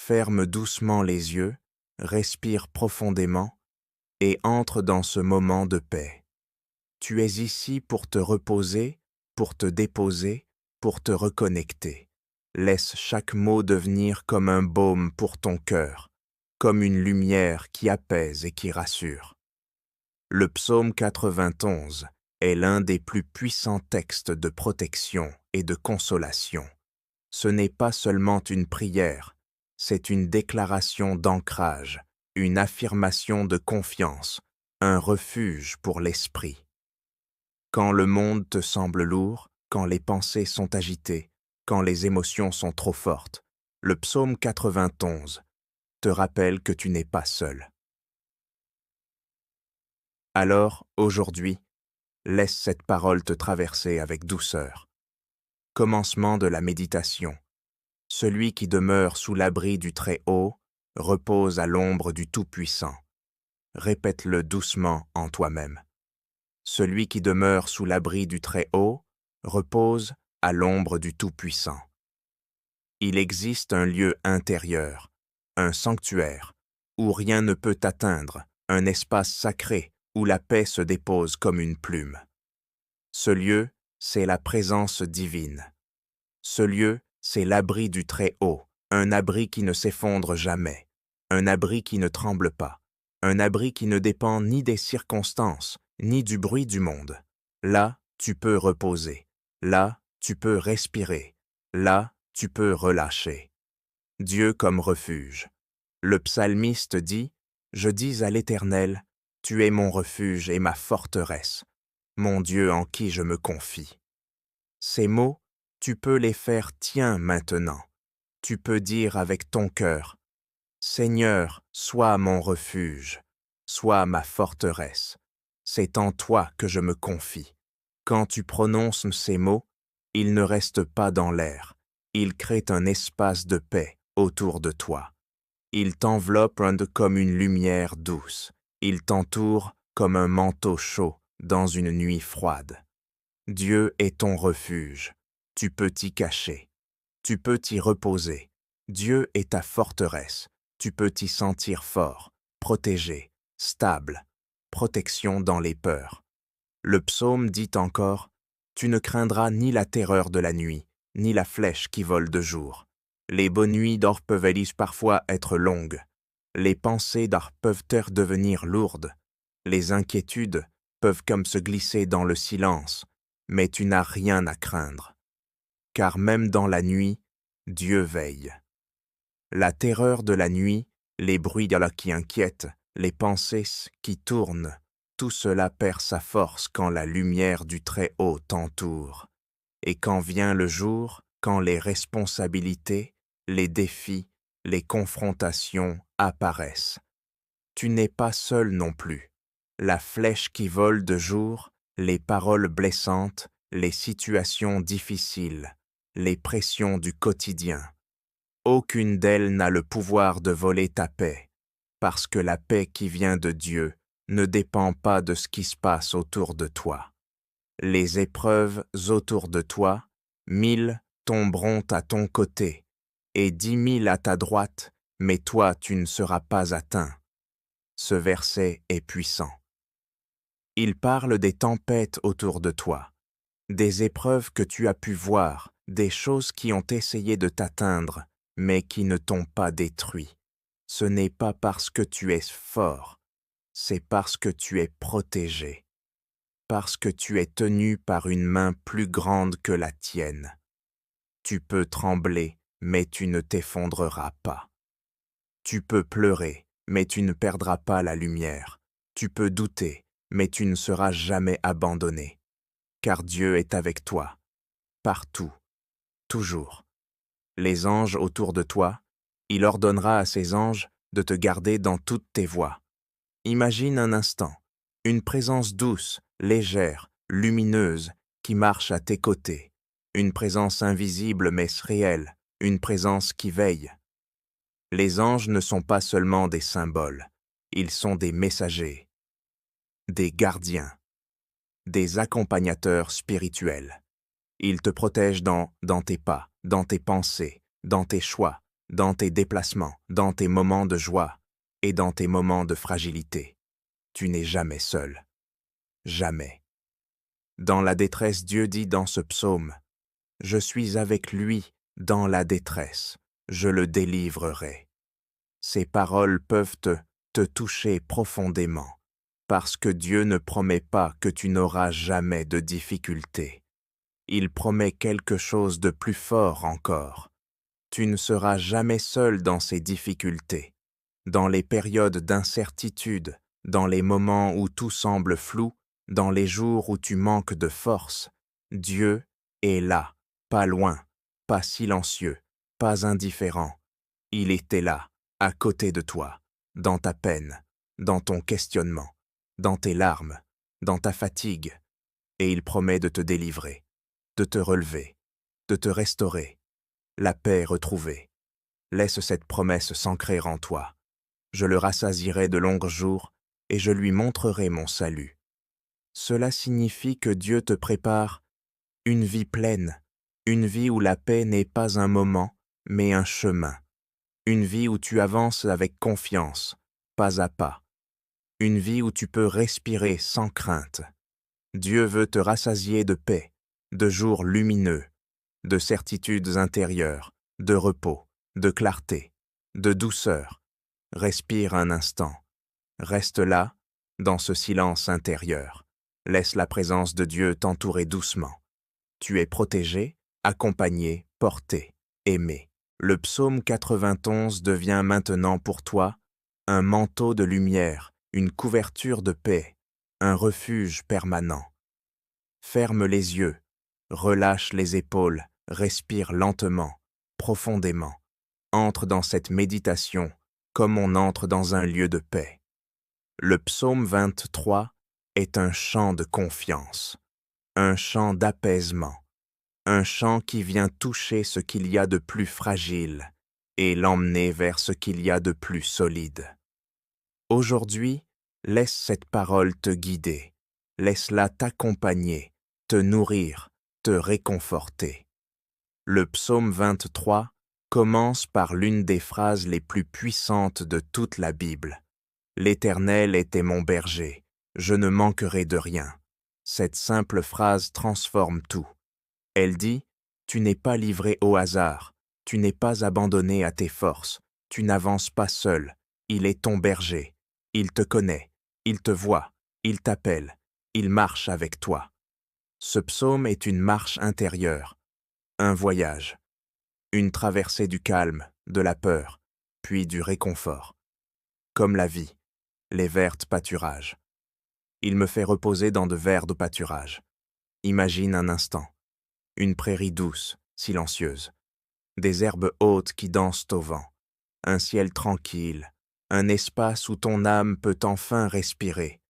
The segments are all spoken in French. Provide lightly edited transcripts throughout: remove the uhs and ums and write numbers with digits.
ferme doucement les yeux, respire profondément et entre dans ce moment de paix. Tu es ici pour te reposer, pour te déposer, pour te reconnecter. Laisse chaque mot devenir comme un baume pour ton cœur, comme une lumière qui apaise et qui rassure. Le psaume 91 est l'un des plus puissants textes de protection et de consolation. Ce n'est pas seulement une prière, c'est une déclaration d'ancrage, une affirmation de confiance, un refuge pour l'esprit. Quand le monde te semble lourd, quand les pensées sont agitées, quand les émotions sont trop fortes, le psaume 91 te rappelle que tu n'es pas seul. Alors, aujourd'hui, laisse cette parole te traverser avec douceur. Commencement de la méditation. Celui qui demeure sous l'abri du Très-Haut repose à l'ombre du Tout-Puissant. Répète-le doucement en toi-même. Celui qui demeure sous l'abri du Très-Haut repose à l'ombre du Tout-Puissant. Il existe un lieu intérieur, un sanctuaire, où rien ne peut atteindre, un espace sacré où la paix se dépose comme une plume. Ce lieu, c'est la présence divine. Ce lieu, c'est l'abri du Très-Haut, un abri qui ne s'effondre jamais, un abri qui ne tremble pas, un abri qui ne dépend ni des circonstances, ni du bruit du monde. Là, tu peux reposer. Là, tu peux respirer. Là, tu peux relâcher. Dieu comme refuge. Le psalmiste dit « Je dis à l'Éternel, tu es mon refuge et ma forteresse, mon Dieu en qui je me confie. » Ces mots, tu peux les faire tiens maintenant. Tu peux dire avec ton cœur « Seigneur, sois mon refuge, sois ma forteresse. C'est en toi que je me confie. » Quand tu prononces ces mots, ils ne restent pas dans l'air. Ils créent un espace de paix autour de toi. Ils t'enveloppent comme une lumière douce. Ils t'entourent comme un manteau chaud dans une nuit froide. Dieu est ton refuge. Tu peux t'y cacher. Tu peux t'y reposer. Dieu est ta forteresse. Tu peux t'y sentir fort, protégé, stable. Protection dans les peurs. Le psaume dit encore « Tu ne craindras ni la terreur de la nuit, ni la flèche qui vole de jour. Les bonnes nuits d'or peuvent parfois être longues. Les pensées d'or peuvent devenir lourdes. Les inquiétudes peuvent comme se glisser dans le silence, mais tu n'as rien à craindre. Car même dans la nuit, Dieu veille. La terreur de la nuit, les bruits qui inquiètent, les pensées qui tournent, tout cela perd sa force quand la lumière du Très-Haut t'entoure. Et quand vient le jour, quand les responsabilités, les défis, les confrontations apparaissent. Tu n'es pas seul non plus. La flèche qui vole de jour, les paroles blessantes, les situations difficiles, les pressions du quotidien. Aucune d'elles n'a le pouvoir de voler ta paix, parce que la paix qui vient de Dieu ne dépend pas de ce qui se passe autour de toi. Les épreuves autour de toi, 1000 tomberont à ton côté, et 10 000 à ta droite, mais toi tu ne seras pas atteint. Ce verset est puissant. Il parle des tempêtes autour de toi, des épreuves que tu as pu voir, des choses qui ont essayé de t'atteindre, mais qui ne t'ont pas détruit. Ce n'est pas parce que tu es fort, c'est parce que tu es protégé, parce que tu es tenu par une main plus grande que la tienne. Tu peux trembler, mais tu ne t'effondreras pas. Tu peux pleurer, mais tu ne perdras pas la lumière. Tu peux douter, mais tu ne seras jamais abandonné, car Dieu est avec toi, partout, toujours. Les anges autour de toi, il ordonnera à ses anges de te garder dans toutes tes voies. Imagine un instant, une présence douce, légère, lumineuse, qui marche à tes côtés, une présence invisible mais réelle, une présence qui veille. Les anges ne sont pas seulement des symboles, ils sont des messagers, des gardiens, des accompagnateurs spirituels. Ils te protègent dans tes pas, dans tes pensées, dans tes choix, dans tes déplacements, dans tes moments de joie et dans tes moments de fragilité. Tu n'es jamais seul. Jamais. Dans la détresse, Dieu dit dans ce psaume, « Je suis avec lui dans la détresse, je le délivrerai. » Ces paroles peuvent te toucher profondément, parce que Dieu ne promet pas que tu n'auras jamais de difficultés. Il promet quelque chose de plus fort encore. Tu ne seras jamais seul dans ces difficultés, dans les périodes d'incertitude, dans les moments où tout semble flou, dans les jours où tu manques de force. Dieu est là, pas loin, pas silencieux, pas indifférent. Il était là, à côté de toi, dans ta peine, dans ton questionnement, dans tes larmes, dans ta fatigue, et il promet de te délivrer, de te relever, de te restaurer, la paix retrouvée. Laisse cette promesse s'ancrer en toi. Je le rassasierai de longs jours et je lui montrerai mon salut. Cela signifie que Dieu te prépare une vie pleine, une vie où la paix n'est pas un moment, mais un chemin. Une vie où tu avances avec confiance, pas à pas. Une vie où tu peux respirer sans crainte. Dieu veut te rassasier de paix, de jours lumineux, de certitudes intérieures, de repos, de clarté, de douceur. Respire un instant. Reste là, dans ce silence intérieur. Laisse la présence de Dieu t'entourer doucement. Tu es protégé, accompagné, porté, aimé. Le psaume 91 devient maintenant pour toi un manteau de lumière, une couverture de paix, un refuge permanent. Ferme les yeux, relâche les épaules, respire lentement, profondément. Entre dans cette méditation comme on entre dans un lieu de paix. Le psaume 23 est un chant de confiance, un chant d'apaisement, un chant qui vient toucher ce qu'il y a de plus fragile et l'emmener vers ce qu'il y a de plus solide. Aujourd'hui, laisse cette parole te guider, laisse-la t'accompagner, te nourrir, te réconforter. Le psaume 23 commence par l'une des phrases les plus puissantes de toute la Bible. « L'Éternel était mon berger, je ne manquerai de rien. » Cette simple phrase transforme tout. Elle dit « Tu n'es pas livré au hasard, tu n'es pas abandonné à tes forces, tu n'avances pas seul, il est ton berger, il te connaît, il te voit, il t'appelle, il marche avec toi. » Ce psaume est une marche intérieure, un voyage, une traversée du calme, de la peur, puis du réconfort. Comme la vie, les verts pâturages. Il me fait reposer dans de verts pâturages. Imagine un instant, une prairie douce, silencieuse, des herbes hautes qui dansent au vent, un ciel tranquille, un espace où ton âme peut enfin respirer.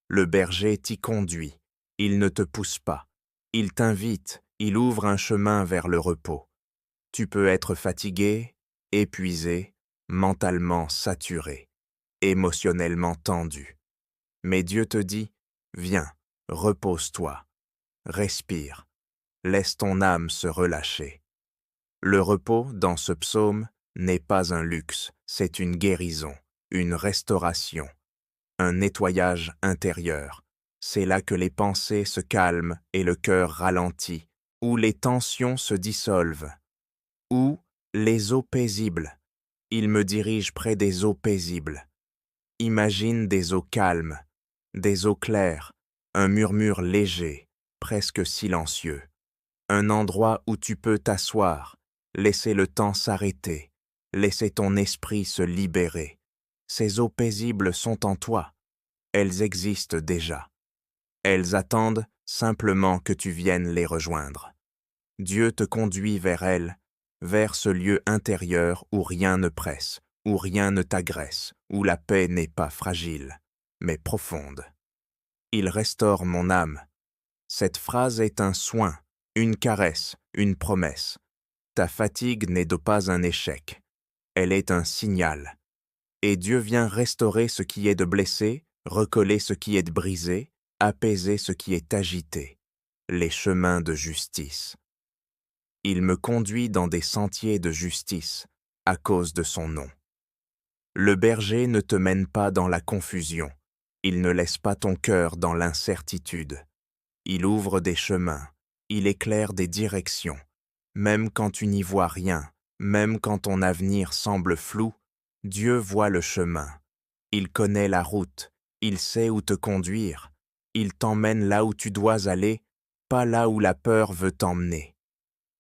Le berger t'y conduit, il ne te pousse pas, il t'invite, il ouvre un chemin vers le repos. Tu peux être fatigué, épuisé, mentalement saturé, émotionnellement tendu. Mais Dieu te dit, viens, repose-toi, respire, laisse ton âme se relâcher. Le repos, dans ce psaume, n'est pas un luxe, c'est une guérison, une restauration, un nettoyage intérieur. C'est là que les pensées se calment et le cœur ralentit, où les tensions se dissolvent, où les eaux paisibles. Il me dirige près des eaux paisibles. Imagine des eaux calmes, des eaux claires, un murmure léger, presque silencieux. Un endroit où tu peux t'asseoir, laisser le temps s'arrêter, laisser ton esprit se libérer. Ces eaux paisibles sont en toi. Elles existent déjà. Elles attendent simplement que tu viennes les rejoindre. Dieu te conduit vers elles, vers ce lieu intérieur où rien ne presse, où rien ne t'agresse, où la paix n'est pas fragile, mais profonde. Il restaure mon âme. Cette phrase est un soin, une caresse, une promesse. Ta fatigue n'est pas un échec. Elle est un signal. Et Dieu vient restaurer ce qui est de blessé, recoller ce qui est de brisé, apaiser ce qui est agité. Les chemins de justice. Il me conduit dans des sentiers de justice, à cause de son nom. Le berger ne te mène pas dans la confusion, il ne laisse pas ton cœur dans l'incertitude. Il ouvre des chemins, il éclaire des directions, même quand tu n'y vois rien, même quand ton avenir semble flou, Dieu voit le chemin. Il connaît la route, il sait où te conduire, il t'emmène là où tu dois aller, pas là où la peur veut t'emmener.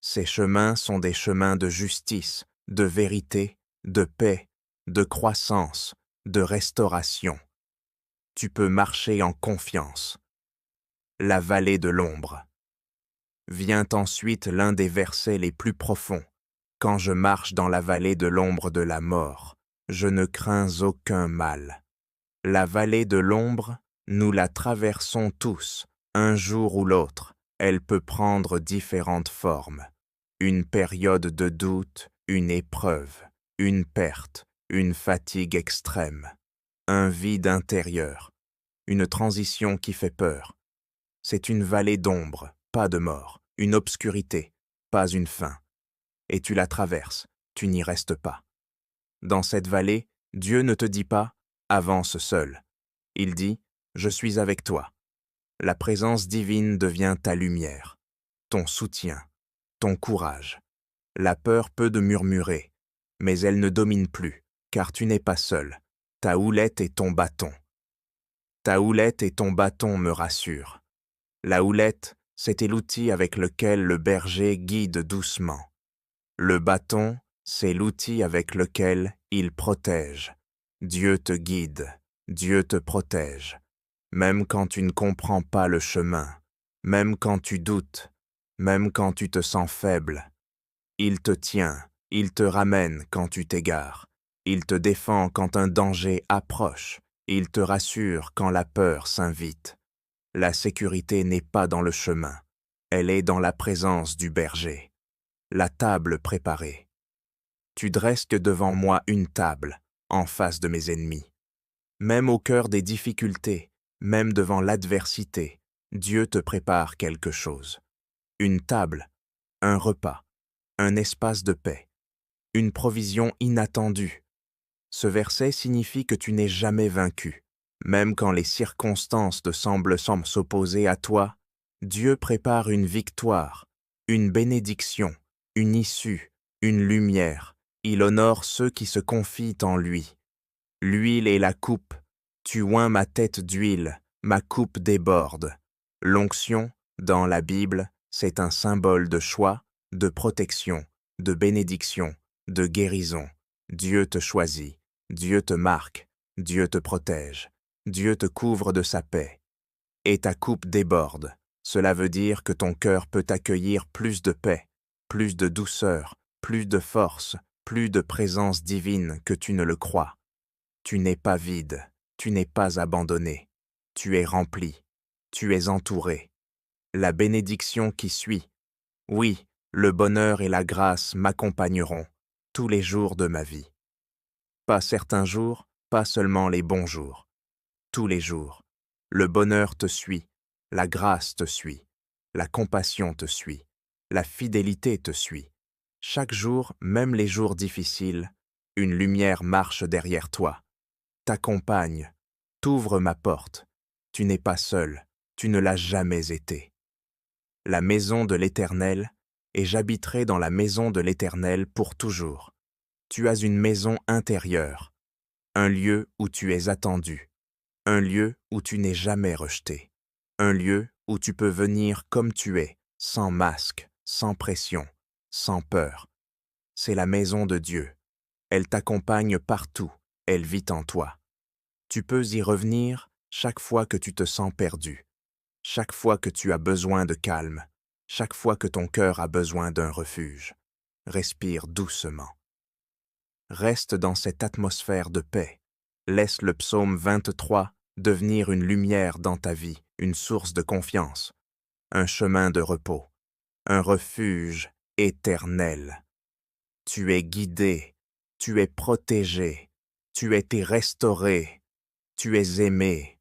Ces chemins sont des chemins de justice, de vérité, de paix, de croissance, de restauration. Tu peux marcher en confiance. La vallée de l'ombre. Vient ensuite l'un des versets les plus profonds. Quand je marche dans la vallée de l'ombre de la mort, je ne crains aucun mal. La vallée de l'ombre, nous la traversons tous, un jour ou l'autre. Elle peut prendre différentes formes. Une période de doute, une épreuve, une perte, une fatigue extrême, un vide intérieur, une transition qui fait peur. C'est une vallée d'ombre, pas de mort, une obscurité, pas une fin. Et tu la traverses, tu n'y restes pas. Dans cette vallée, Dieu ne te dit pas « avance seul ». Il dit « je suis avec toi ». La présence divine devient ta lumière, ton soutien, ton courage. La peur peut de murmurer, mais elle ne domine plus, car tu n'es pas seul. Ta houlette et ton bâton. Ta houlette et ton bâton me rassurent. La houlette, c'était l'outil avec lequel le berger guide doucement. Le bâton, c'est l'outil avec lequel il protège. Dieu te guide, Dieu te protège. Même quand tu ne comprends pas le chemin, même quand tu doutes, même quand tu te sens faible. Il te tient, il te ramène quand tu t'égares. Il te défend quand un danger approche. Il te rassure quand la peur s'invite. La sécurité n'est pas dans le chemin, elle est dans la présence du berger. La table préparée. Tu dresses devant moi une table, en face de mes ennemis. Même au cœur des difficultés, même devant l'adversité, Dieu te prépare quelque chose. Une table, un repas, un espace de paix, une provision inattendue. Ce verset signifie que tu n'es jamais vaincu. Même quand les circonstances te semblent s'opposer à toi, Dieu prépare une victoire, une bénédiction, une issue, une lumière. Il honore ceux qui se confient en lui. L'huile et la coupe. Tu oins ma tête d'huile, ma coupe déborde. L'onction, dans la Bible, c'est un symbole de choix, de protection, de bénédiction, de guérison. Dieu te choisit, Dieu te marque, Dieu te protège, Dieu te couvre de sa paix. Et ta coupe déborde. Cela veut dire que ton cœur peut accueillir plus de paix, plus de douceur, plus de force, plus de présence divine que tu ne le crois. Tu n'es pas vide, tu n'es pas abandonné, tu es rempli, tu es entouré. La bénédiction qui suit. Oui, le bonheur et la grâce m'accompagneront tous les jours de ma vie. Pas certains jours, pas seulement les bons jours. Tous les jours, le bonheur te suit, la grâce te suit, la compassion te suit, la fidélité te suit. Chaque jour, même les jours difficiles, une lumière marche derrière toi, t'accompagne, t'ouvre ma porte. Tu n'es pas seul, tu ne l'as jamais été. La maison de l'Éternel, et j'habiterai dans la maison de l'Éternel pour toujours. Tu as une maison intérieure, un lieu où tu es attendu, un lieu où tu n'es jamais rejeté, un lieu où tu peux venir comme tu es, sans masque, sans pression, sans peur. C'est la maison de Dieu. Elle t'accompagne partout, elle vit en toi. Tu peux y revenir chaque fois que tu te sens perdu, chaque fois que tu as besoin de calme, chaque fois que ton cœur a besoin d'un refuge. Respire doucement. Reste dans cette atmosphère de paix. Laisse le psaume 23 devenir une lumière dans ta vie, une source de confiance, un chemin de repos, un refuge éternel. Tu es guidé, tu es protégé, tu es restauré, tu es aimé,